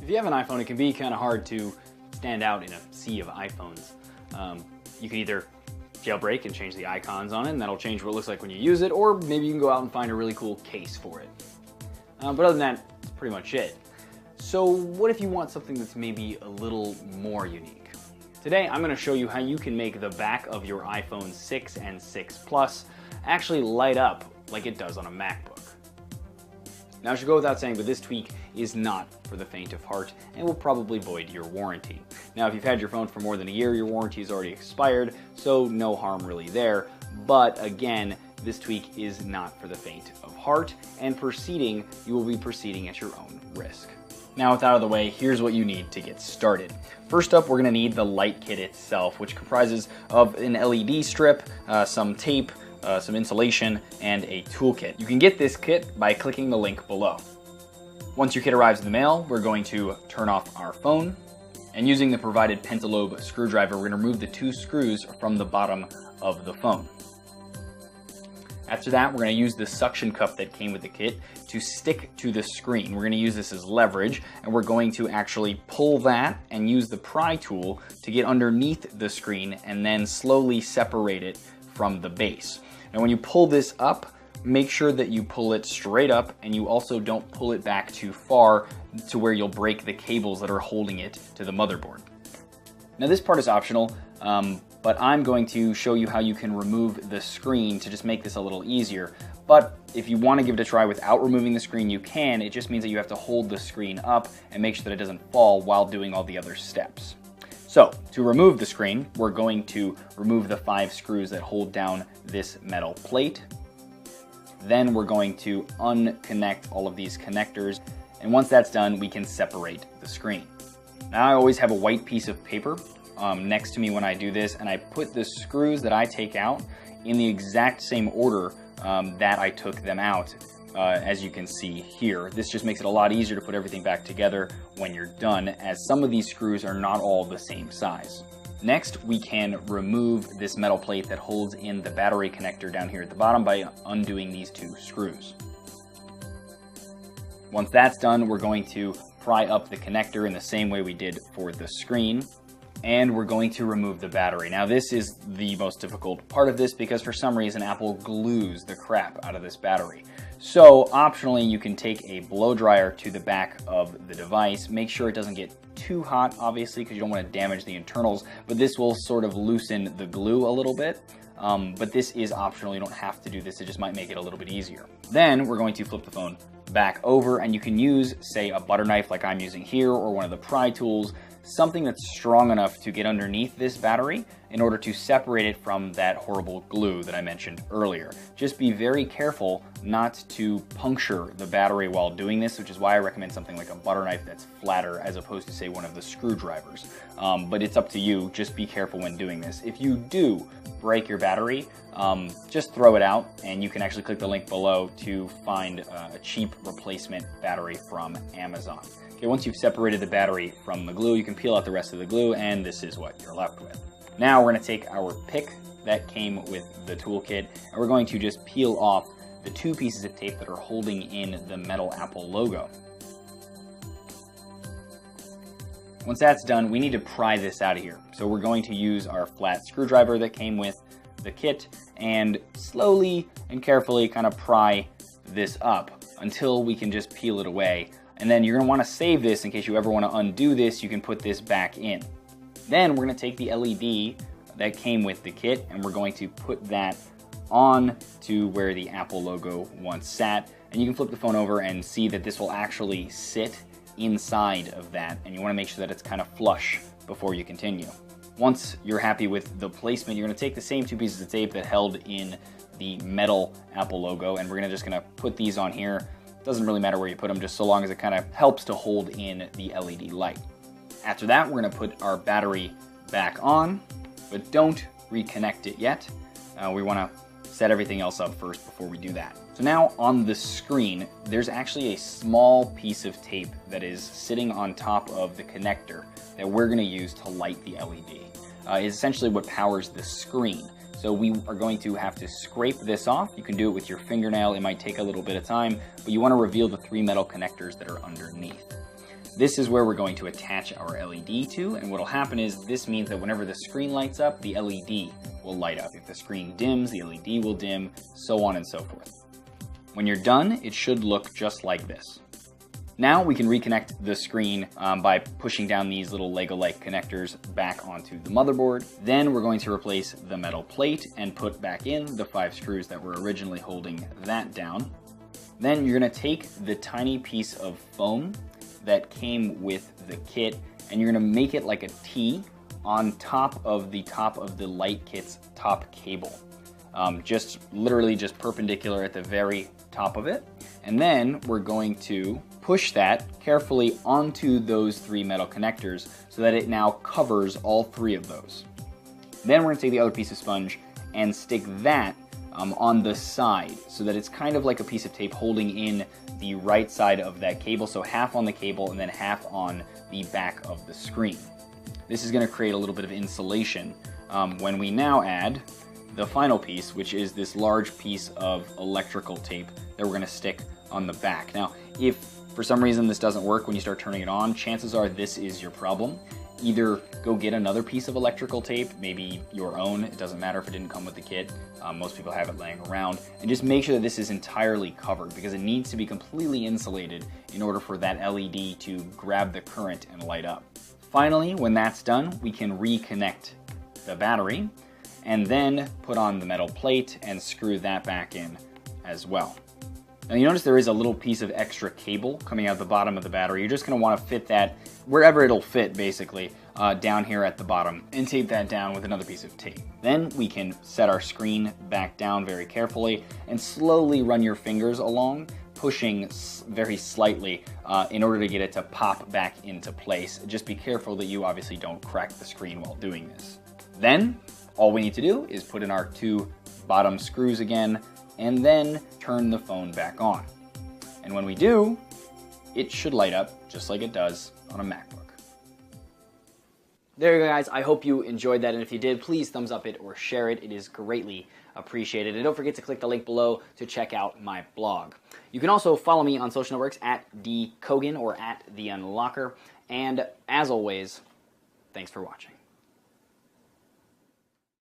If you have an iPhone, it can be kind of hard to stand out in a sea of iPhones. You can either jailbreak and change the icons on it, and that'll change what it looks like when you use it, or maybe you can go out and find a really cool case for it. But other than that, that's pretty much it. So what if you want something that's maybe a little more unique? Today, I'm going to show you how you can make the back of your iPhone 6 and 6 Plus actually light up like it does on a MacBook. Now, it should go without saying, but this tweak is not for the faint of heart and will probably void your warranty. Now, if you've had your phone for more than a year, your warranty is already expired, so no harm really there. But again, this tweak is not for the faint of heart, and you will be proceeding at your own risk. Now, with that out of the way, here's what you need to get started. First up, we're going to need the light kit itself, which comprises of an LED strip, some tape, some insulation, and a toolkit. You can get this kit by clicking the link below. Once your kit arrives in the mail, we're going to turn off our phone, and using the provided pentalobe screwdriver, we're going to remove the 2 screws from the bottom of the phone. After that, we're going to use the suction cup that came with the kit to stick to the screen. We're going to use this as leverage, and we're going to actually pull that and use the pry tool to get underneath the screen and then slowly separate it from the base. Now, when you pull this up, make sure that you pull it straight up, and you also don't pull it back too far to where you'll break the cables that are holding it to the motherboard. Now, this part is optional, but I'm going to show you how you can remove the screen to just make this a little easier. But if you want to give it a try without removing the screen, you can. It just means that you have to hold the screen up and make sure that it doesn't fall while doing all the other steps. So, to remove the screen, we're going to remove the 5 screws that hold down this metal plate. Then we're going to unconnect all of these connectors, and once that's done, we can separate the screen. Now, I always have a white piece of paper next to me when I do this, and I put the screws that I take out in the exact same order that I took them out, as you can see here. This just makes it a lot easier to put everything back together when you're done, as some of these screws are not all the same size. Next, we can remove this metal plate that holds in the battery connector down here at the bottom by undoing these 2 screws. Once that's done, we're going to pry up the connector in the same way we did for the screen, and we're going to remove the battery. Now, this is the most difficult part of this because for some reason Apple glues the crap out of this battery. So optionally, you can take a blow dryer to the back of the device. Make sure it doesn't get too hot, obviously, because you don't want to damage the internals, but this will sort of loosen the glue a little bit. But this is optional. You don't have to do this. It just might make it a little bit easier. Then we're going to flip the phone back over, and you can use, say, a butter knife like I'm using here, or one of the pry tools, something that's strong enough to get underneath this battery in order to separate it from that horrible glue that I mentioned earlier. Just be very careful not to puncture the battery while doing this, which is why I recommend something like a butter knife that's flatter as opposed to, say, one of the screwdrivers. But it's up to you. Just be careful when doing this. If you do break your battery, just throw it out, and you can actually click the link below to find a cheap replacement battery from Amazon. Okay, once you've separated the battery from the glue, you can peel out the rest of the glue, and this is what you're left with. Now we're going to take our pick that came with the toolkit, and we're going to just peel off the 2 pieces of tape that are holding in the metal Apple logo. Once that's done, we need to pry this out of here. So we're going to use our flat screwdriver that came with the kit and slowly and carefully kind of pry this up until we can just peel it away. And then you're going to want to save this in case you ever want to undo this. You can put this back in. Then we're going to take the LED that came with the kit, and we're going to put that on to where the Apple logo once sat. And you can flip the phone over and see that this will actually sit inside of that, and you want to make sure that it's kind of flush before you continue. Once you're happy with the placement, you're going to take the same 2 pieces of tape that held in the metal Apple logo, and we're just going to put these on here. Doesn't really matter where you put them, just so long as it kind of helps to hold in the LED light. After that, we're going to put our battery back on, but don't reconnect it yet. We want to set everything else up first before we do that. So now on the screen, there's actually a small piece of tape that is sitting on top of the connector that we're going to use to light the LED. It's essentially what powers the screen. So we are going to have to scrape this off. You can do it with your fingernail. It might take a little bit of time, but you want to reveal the 3 metal connectors that are underneath. This is where we're going to attach our LED to, and what will happen is this means that whenever the screen lights up, the LED will light up. If the screen dims, the LED will dim, so on and so forth. When you're done, it should look just like this. Now we can reconnect the screen by pushing down these little Lego-like connectors back onto the motherboard. Then we're going to replace the metal plate and put back in the 5 screws that were originally holding that down. Then you're going to take the tiny piece of foam that came with the kit and you're going to make it like a T on top of the light kit's top cable. Just literally just perpendicular at the very top of it. And then we're going to push that carefully onto those 3 metal connectors so that it now covers all 3 of those. Then we're going to take the other piece of sponge and stick that on the side so that it's kind of like a piece of tape holding in the right side of that cable, so half on the cable and then half on the back of the screen. This is going to create a little bit of insulation when we now add the final piece, which is this large piece of electrical tape that we're going to stick on the back. Now, if for some reason this doesn't work when you start turning it on, chances are this is your problem. Either go get another piece of electrical tape, maybe your own, it doesn't matter if it didn't come with the kit, most people have it laying around, and just make sure that this is entirely covered because it needs to be completely insulated in order for that LED to grab the current and light up. Finally, when that's done, we can reconnect the battery and then put on the metal plate and screw that back in as well. Now you notice there is a little piece of extra cable coming out the bottom of the battery. You're just going to want to fit that wherever it'll fit, basically, down here at the bottom, and tape that down with another piece of tape. Then we can set our screen back down very carefully and slowly run your fingers along, pushing very slightly in order to get it to pop back into place. Just be careful that you obviously don't crack the screen while doing this. Then all we need to do is put in our 2 bottom screws again, and then turn the phone back on. And when we do, it should light up just like it does on a MacBook. There you go, guys. I hope you enjoyed that, and if you did, please thumbs up it or share it. It is greatly appreciated. And don't forget to click the link below to check out my blog. You can also follow me on social networks at dkogan or at theunlocker. And as always, thanks for watching.